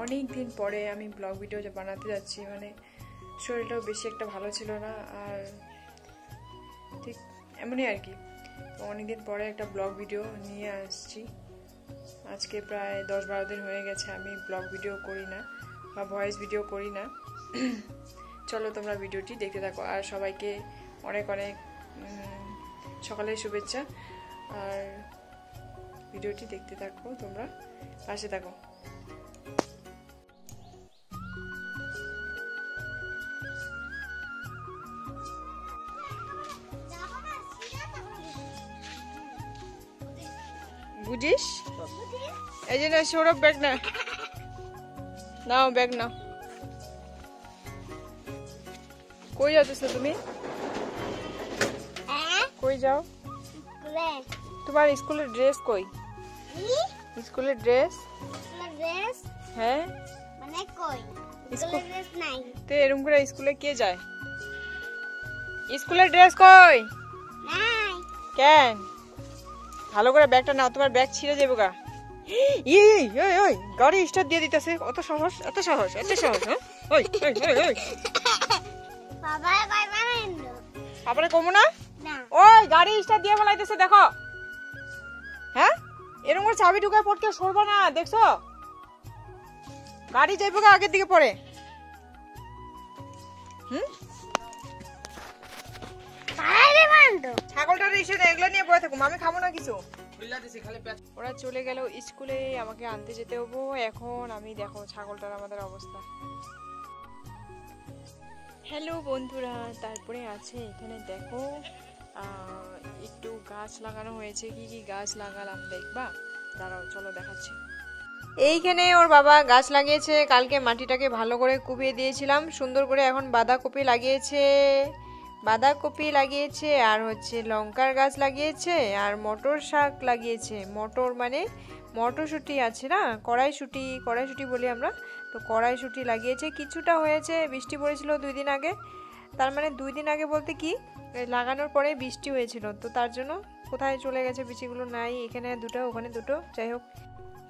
অনেক দিন পরে আমি ব্লগ ভিডিও বানাতে যাচ্ছি। মানে শরীরটাও বেশি একটা ভালো ছিল না, আর ঠিক এমনই আর কি। তো অনেকদিন পরে একটা ব্লগ ভিডিও নিয়ে আসছি। আজকে প্রায় 10-12 দিন হয়ে গেছে আমি ব্লগ ভিডিও করি না বা ভয়েস ভিডিও করি না। চলো তোমরা ভিডিওটি দেখতে থাকো, আর সবাইকে অনেক অনেক সকালের শুভেচ্ছা। আর ভিডিওটি দেখতে থাকো, তোমরা পাশে থাকো। বুঝিস এই যে না, সৌরভ ব্যাগ না, নাও ব্যাগ নাও। কই যাচ্ছ তুমি? কই যাও? তোমার স্কুলের ড্রেস কই? স্কুলের ড্রেস? হ্যাঁ মানে কই? স্কুলের ড্রেস নাই তো এরকম করে স্কুলে কে যায়? স্কুলের ড্রেস কই? নাই। কেন? ভালো করে ব্যাগটা নাও, তোমার ব্যাগ ছিঁড়ে যাবে গা। ওই গাড়ি স্টার্ট দিয়ে দিতেছে, অত সাহস, এত সাহস, এত সাহস। হ্যাঁ ওই ওই ওই ওই বাবা বাই বানাইলো আপরে কমু না। ওই গাড়ি স্টার্ট দিয়ে ফলাইতেছে, দেখো। হ্যাঁ এরকম করে চাবি ঢুকায় পড়তে সরবা না, দেখছো? গাড়ি যাইবো গা আগের দিকে পড়ে। ছাগলটার এসে এগুলো নিয়ে বয়ে থাকুম, আমি খাবো না কিছু। ওরা চলে গেল স্কুলে, আমাকে আনতে যেতে হবো এখন। আমি দেখো ছাগলটার আমাদের অবস্থা। হ্যালো বন্ধুরা, তারপরে আছে এখানে দেখো একটু গাছ লাগানো হয়েছে। কি কি গাছ লাগালাম দেখবা? দাঁড়াও চলো দেখাচ্ছি। এইখানে ওর বাবা গাছ লাগিয়েছে, কালকে মাটিটাকে ভালো করে কুপিয়ে দিয়েছিলাম সুন্দর করে। এখন বাঁধাকপি লাগিয়েছে, আর হচ্ছে লঙ্কার গাছ লাগিয়েছে, আর মটর শাক লাগিয়েছে। মটর মানে মটরশুঁটি আছে না, কড়াইশুঁটি বলি আমরা, তো কড়াইশুঁটি লাগিয়েছে। কিছুটা হয়েছে, বৃষ্টি পড়েছিল 2 দিন আগে। তার মানে 2 দিন আগে বলতে কি, লাগানোর পরে বৃষ্টি হয়েছিল, তো তার জন্য কোথায় চলে গেছে বিচিগুলো নাই। এখানে 2টো, ওখানে 2টো, যাই হোক।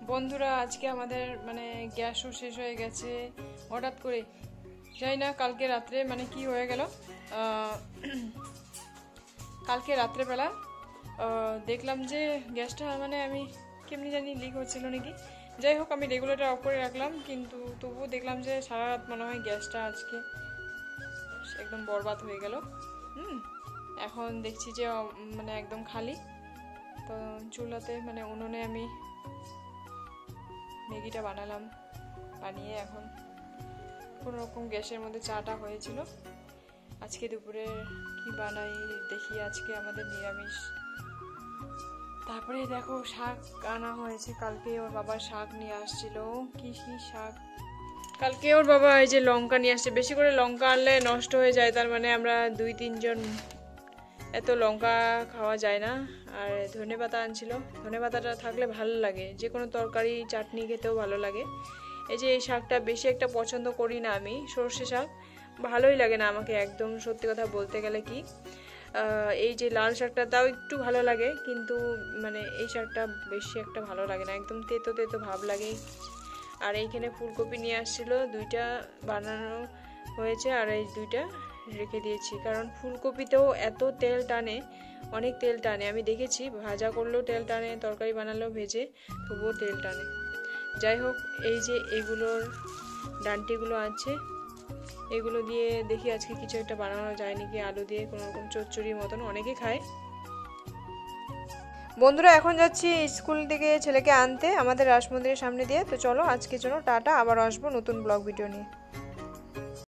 বন্ধুরা আজকে আমাদের মানে গ্যাসও শেষ হয়ে গেছে হঠাৎ করে, যাই না কালকে রাত্রে মানে কি হয়ে গেল। কালকে রাত্রেবেলা দেখলাম যে গ্যাসটা মানে আমি কেমনি জানি লিক হচ্ছিল নাকি। যাই হোক আমি রেগুলেটর অফ করে রাখলাম, কিন্তু তবুও দেখলাম যে সারা রাত মনে হয় গ্যাসটা আজকে একদম বরবাদ হয়ে গেল। এখন দেখছি যে মানে একদম খালি। তো চুলাতে মানে উনুনে আমি ম্যাগিটা বানালাম, বানিয়ে এখন কোনোরকম গ্যাসের মধ্যে চাটা হয়েছিল। আজকে দুপুরে কি বানাই দেখি, আজকে আমাদের নিরামিষ। তারপরে দেখো শাক আনা হয়েছে, কালকে ওর বাবা শাক নিয়ে আসছিল। কি কি শাক? কালকে ওর বাবা এই যে লঙ্কা নিয়ে আসছে। বেশি করে লঙ্কা আনলে নষ্ট হয়ে যায়, তার মানে আমরা 2-3 জন, এত লঙ্কা খাওয়া যায় না। আর ধনেপাতা আনছিল, ধনেপাতাটা থাকলে ভালো লাগে, যে কোনো তরকারি চাটনি খেতেও ভালো লাগে। এই যে এই শাকটা বেশি একটা পছন্দ করি না আমি, সর্ষে শাক ভালোই লাগে না আমাকে একদম, সত্যি কথা বলতে গেলে। কি এই যে লাল শাকটা তাও একটু ভালো লাগে, কিন্তু মানে এই শাকটা বেশি একটা ভালো লাগে না, একদম তেতো তেতো ভাব লাগে। আর এইখানে ফুলকপি নিয়ে আসছিল, 2টা বানানো হয়েছে, আর এই 2টা রেখে দিয়েছি, কারণ ফুলকপিতেও এত তেল টানে, অনেক তেল টানে। আমি দেখেছি ভাজা করলেও তেল টানে, তরকারি বানালেও ভেজে, তবুও তেল টানে। যাই হোক এই যে এগুলোর ডান্টিগুলো আছে, এগুলো দিয়ে দেখি আজকে কিছু একটা বানানো যায় নাকি, আলু দিয়ে কোনোরকম চচ্চড়ির মতন, অনেকে খায়। বন্ধুরা এখন যাচ্ছি স্কুল থেকে ছেলেকে আনতে আমাদের রাসমন্দিরের সামনে দিয়ে। তো চলো আজকের জন্য টাটা, আবার আসবো নতুন ব্লগ ভিডিও নিয়ে।